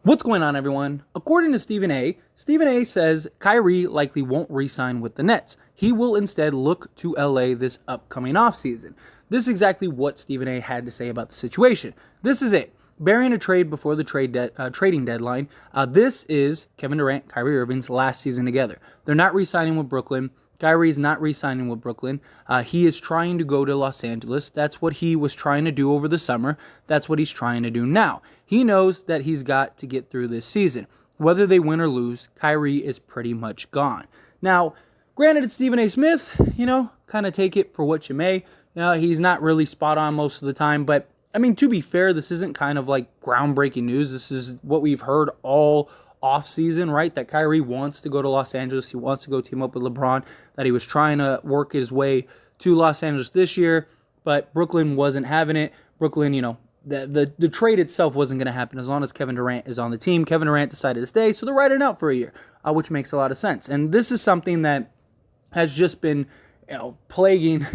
What's going on, everyone? According to Stephen A says Kyrie likely won't re-sign with the Nets. He will instead look to LA this upcoming offseason. This is exactly what Stephen A had to say about the situation. This is it. Burying a trade before the trading deadline. This is Kevin Durant, Kyrie Irving's last season together. They're not re-signing with Brooklyn. Kyrie's not re-signing with Brooklyn. He is trying to go to Los Angeles. That's what he was trying to do over the summer. That's what he's trying to do now. He knows that he's got to get through this season. Whether they win or lose, Kyrie is pretty much gone. Now, granted, it's Stephen A. Smith, kind of take it for what you may. He's not really spot on most of the time, but I mean, to be fair, this isn't kind of like groundbreaking news. This is what we've heard all offseason, right? That Kyrie wants to go to Los Angeles. He wants to go team up with LeBron, that he was trying to work his way to Los Angeles this year, but Brooklyn wasn't having it. Brooklyn, the trade itself wasn't going to happen as long as Kevin Durant is on the team. Kevin Durant decided to stay, so they're riding out for a year, which makes a lot of sense. And this is something that has just been plaguing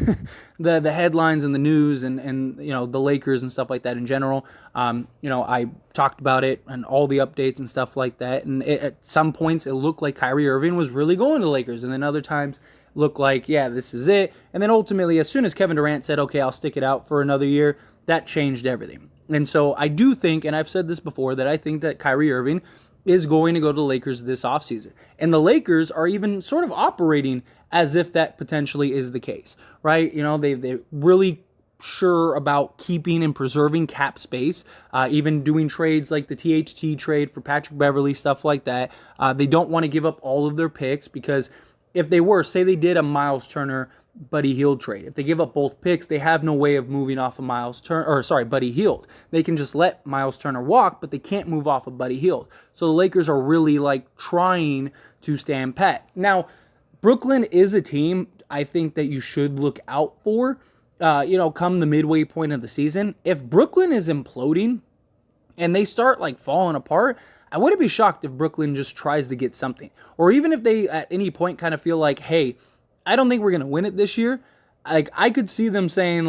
the headlines and the news and the Lakers and stuff like that in general. I talked about it and all the updates and stuff like that. And at some points, it looked like Kyrie Irving was really going to the Lakers. And then other times, looked like, yeah, this is it. And then ultimately, as soon as Kevin Durant said, okay, I'll stick it out for another year, that changed everything. And so I do think, and I've said this before, that I think that Kyrie Irving is going to go to the Lakers this offseason. And the Lakers are even sort of operating as if that potentially is the case, right? They're really sure about keeping and preserving cap space, even doing trades like the THT trade for Patrick Beverley, stuff like that. They don't want to give up all of their picks because if they were, say they did a Miles Turner Buddy Hield trade. If they give up both picks, they have no way of moving off of Buddy Hield. They can just let Miles Turner walk, but they can't move off of Buddy Hield. So the Lakers are really trying to stand pat. Now, Brooklyn is a team I think that you should look out for, come the midway point of the season. If Brooklyn is imploding and they start falling apart, I wouldn't be shocked if Brooklyn just tries to get something. Or even if they at any point kind of feel like, hey, I don't think we're going to win it this year. I could see them saying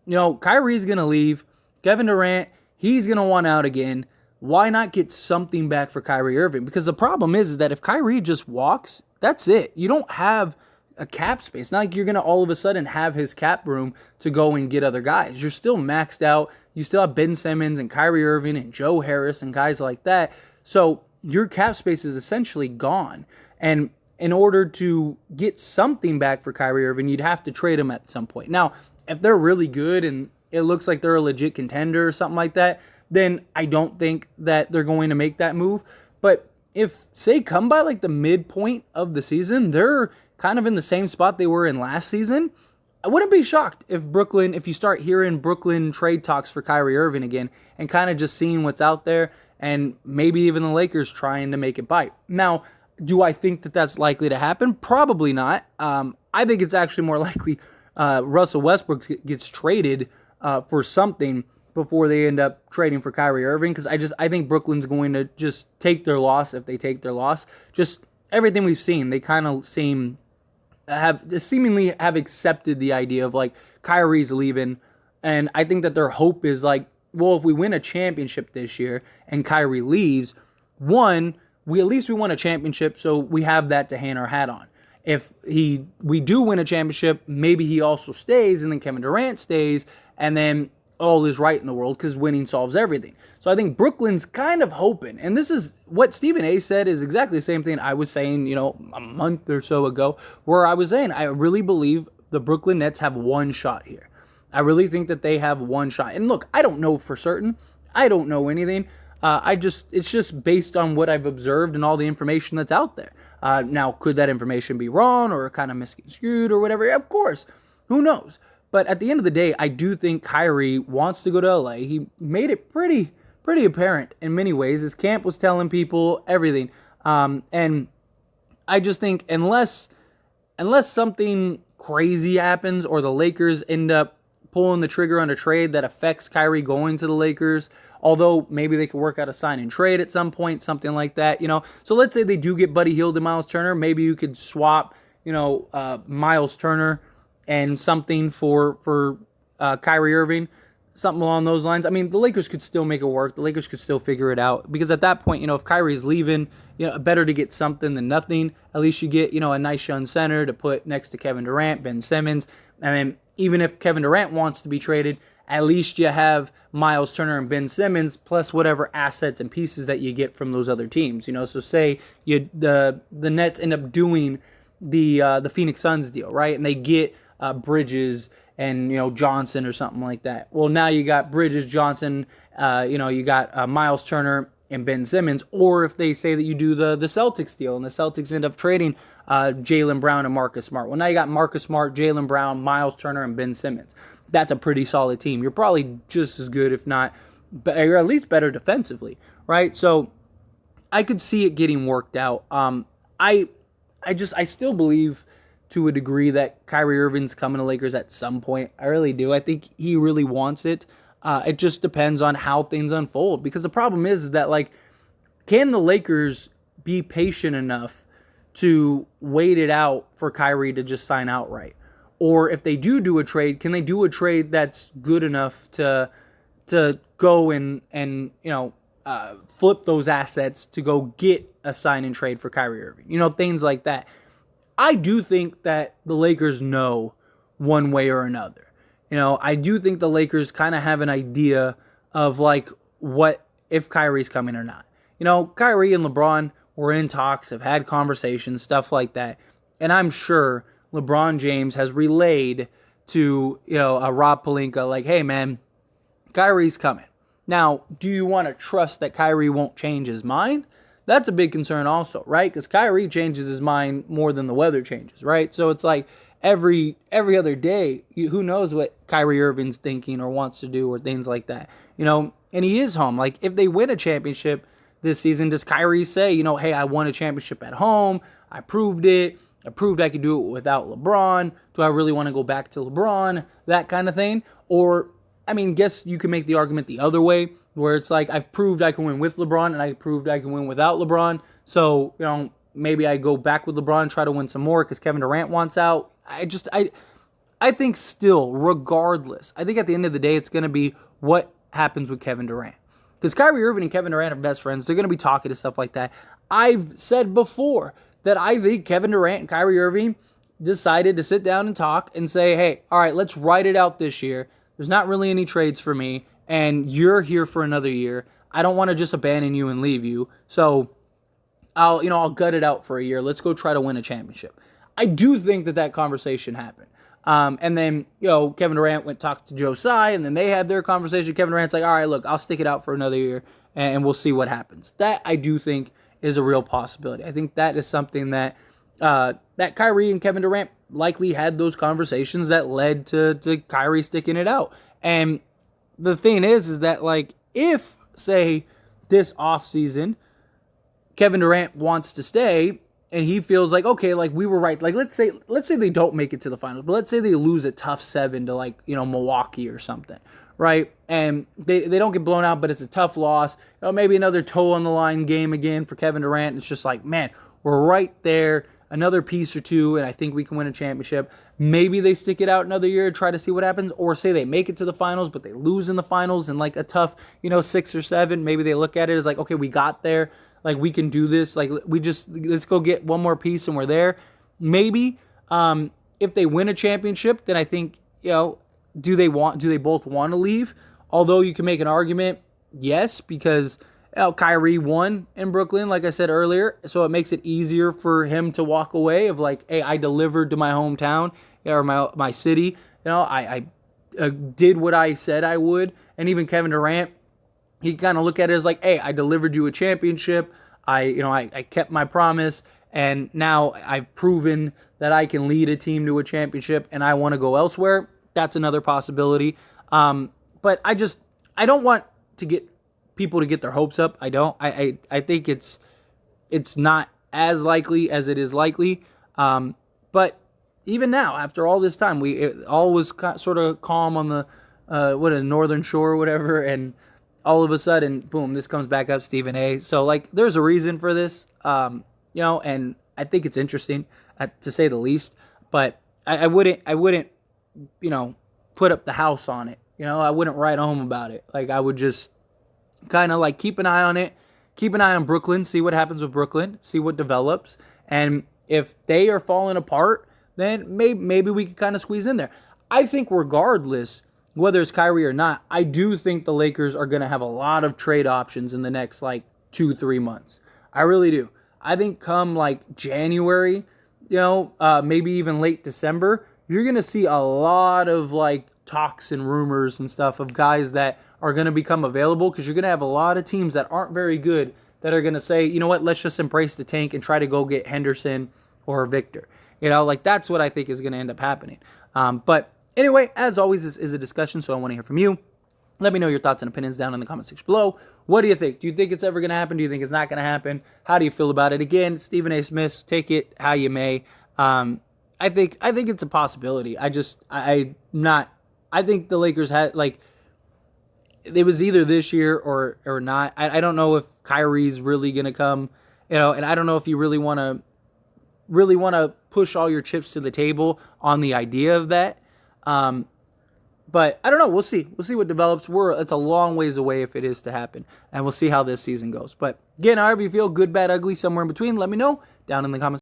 Kyrie's going to leave. Kevin Durant, he's going to want out again. Why not get something back for Kyrie Irving? Because the problem is that if Kyrie just walks, that's it. You don't have a cap space. It's not like you're going to all of a sudden have his cap room to go and get other guys. You're still maxed out. You still have Ben Simmons and Kyrie Irving and Joe Harris and guys like that. So your cap space is essentially gone. And in order to get something back for Kyrie Irving, you'd have to trade him at some point. Now, if they're really good and it looks like they're a legit contender or something like that, then I don't think that they're going to make that move. But if, say, come by the midpoint of the season, they're kind of in the same spot they were in last season, I wouldn't be shocked if you start hearing Brooklyn trade talks for Kyrie Irving again and kind of just seeing what's out there and maybe even the Lakers trying to make it bite. Now, do I think that that's likely to happen? Probably not. I think it's actually more likely Russell Westbrook gets traded for something before they end up trading for Kyrie Irving, because I think Brooklyn's going to just take their loss if they take their loss. Just everything we've seen, they kind of seemingly have accepted the idea of Kyrie's leaving, and I think that their hope is well, if we win a championship this year and Kyrie leaves, we at least won a championship, so we have that to hang our hat on. If we do win a championship, maybe he also stays, and then Kevin Durant stays, and then all is right in the world because winning solves everything. So I think Brooklyn's kind of hoping, and this is what Stephen A said is exactly the same thing I was saying, a month or so ago, where I was saying I really believe the Brooklyn Nets have one shot here. I really think that they have one shot. And look, I don't know for certain. I don't know anything. It's just based on what I've observed and all the information that's out there. Now, could that information be wrong or kind of misconstrued or whatever? Of course. Who knows? But at the end of the day, I do think Kyrie wants to go to LA. He made it pretty apparent in many ways. His camp was telling people everything. And I just think unless something crazy happens or the Lakers end up pulling the trigger on a trade that affects Kyrie going to the Lakers, although maybe they could work out a sign and trade at some point, something like that, So let's say they do get Buddy Hield and Miles Turner. Maybe you could swap, Miles Turner and something for Kyrie Irving. something along those lines. I mean, the Lakers could still make it work. The Lakers could still figure it out because at that point, if Kyrie's leaving, better to get something than nothing. At least you get, a nice young center to put next to Kevin Durant, Ben Simmons, and then even if Kevin Durant wants to be traded, at least you have Miles Turner and Ben Simmons plus whatever assets and pieces that you get from those other teams. So say the Nets end up doing the Phoenix Suns deal, right? And they get Bridges and Johnson or something like that. Well, now you got Bridges, Johnson, you got Miles Turner and Ben Simmons. Or if they say that you do the Celtics deal and the Celtics end up trading Jaylen Brown and Marcus Smart. Well, now you got Marcus Smart, Jaylen Brown, Miles Turner, and Ben Simmons. That's a pretty solid team. You're probably just as good, if not, or at least better defensively, right? So I could see it getting worked out. I still believe to a degree that Kyrie Irving's coming to Lakers at some point. I really do. I think he really wants it. It just depends on how things unfold. Because the problem is that, can the Lakers be patient enough to wait it out for Kyrie to just sign outright? Or if they do a trade, can they do a trade that's good enough to go and flip those assets to go get a sign and trade for Kyrie Irving? Things like that. I do think that the Lakers know one way or another. I do think the Lakers kind of have an idea of what if Kyrie's coming or not. Kyrie and LeBron were in talks, have had conversations, stuff like that. And I'm sure LeBron James has relayed to, a Rob Pelinka, hey man, Kyrie's coming. Now, do you want to trust that Kyrie won't change his mind? That's a big concern also, right? Because Kyrie changes his mind more than the weather changes, right? So it's every other day, who knows what Kyrie Irving's thinking or wants to do or things like that, and he is home. If they win a championship this season, does Kyrie say, hey, I won a championship at home, I proved it, I proved I could do it without LeBron, do I really want to go back to LeBron, that kind of thing? Or, guess you can make the argument the other way, where it's I've proved I can win with LeBron and I proved I can win without LeBron, so, maybe I go back with LeBron, try to win some more because Kevin Durant wants out. I think still, regardless, I think at the end of the day, it's going to be what happens with Kevin Durant. Because Kyrie Irving and Kevin Durant are best friends. They're going to be talking to stuff like that. I've said before that I think Kevin Durant and Kyrie Irving decided to sit down and talk and say, hey, all right, let's write it out this year. There's not really any trades for me, and you're here for another year. I don't want to just abandon you and leave you. So I'll gut it out for a year. Let's go try to win a championship. I do think that conversation happened. And then, Kevin Durant went talk to Joe Tsai, and then they had their conversation. Kevin Durant's all right, look, I'll stick it out for another year, and we'll see what happens. That I do think is a real possibility. I think that is something that that Kyrie and Kevin Durant likely had those conversations that led to Kyrie sticking it out. And the thing is that, if, say, this offseason, Kevin Durant wants to stay, and he feels okay, we were right. Let's say they don't make it to the finals, but let's say they lose a tough 7 to Milwaukee or something, right? And they don't get blown out, but it's a tough loss. Maybe another toe on the line game again for Kevin Durant. It's just man, we're right there, another piece or two, and I think we can win a championship. Maybe they stick it out another year and try to see what happens, or say they make it to the finals, but they lose in the finals in a tough, 6 or 7. Maybe they look at it as okay, we got there. We can do this. Let's go get one more piece and we're there. Maybe if they win a championship, then I think, do they both want to leave? Although you can make an argument, yes, because Kyrie won in Brooklyn, like I said earlier, so it makes it easier for him to walk away of hey, I delivered to my hometown or my city. I did what I said I would. And even Kevin Durant, he kind of look at it as hey, I delivered you a championship. I kept my promise, and now I've proven that I can lead a team to a championship, and I want to go elsewhere. That's another possibility. But I don't want to get people to get their hopes up. I don't. I think it's not as likely as it is likely. But even now, after all this time, it all was sort of calm on the Northern Shore or whatever, and all of a sudden, boom, this comes back up, Stephen A. So, there's a reason for this, and I think it's interesting, to say the least. But I wouldn't, put up the house on it I wouldn't write home about it. Like, I would just kind of like keep an eye on it, keep an eye on Brooklyn, see what happens with Brooklyn, see what develops. And if they are falling apart, then maybe we could kind of squeeze in there. I think regardless, whether it's Kyrie or not, I do think the Lakers are going to have a lot of trade options in the next like 2-3 months. I really do. I think come like January, maybe even late December, you're going to see a lot of like talks and rumors and stuff of guys that are going to become available, because you're going to have a lot of teams that aren't very good that are going to say, you know what, let's just embrace the tank and try to go get Henderson or Victor. Like that's what I think is going to end up happening. But anyway, as always, this is a discussion, so I want to hear from you. Let me know your thoughts and opinions down in the comment section below. What do you think? Do you think it's ever going to happen? Do you think it's not going to happen? How do you feel about it? Again, Stephen A. Smith, take it how you may. I think it's a possibility. I think the Lakers had, like, it was either this year or not. I don't know if Kyrie's really going to come, and I don't know if you really want to push all your chips to the table on the idea of that. But I don't know. We'll see. We'll see what develops. It's a long ways away if it is to happen, and we'll see how this season goes. But again, however you feel, good, bad, ugly, somewhere in between, let me know down in the comments.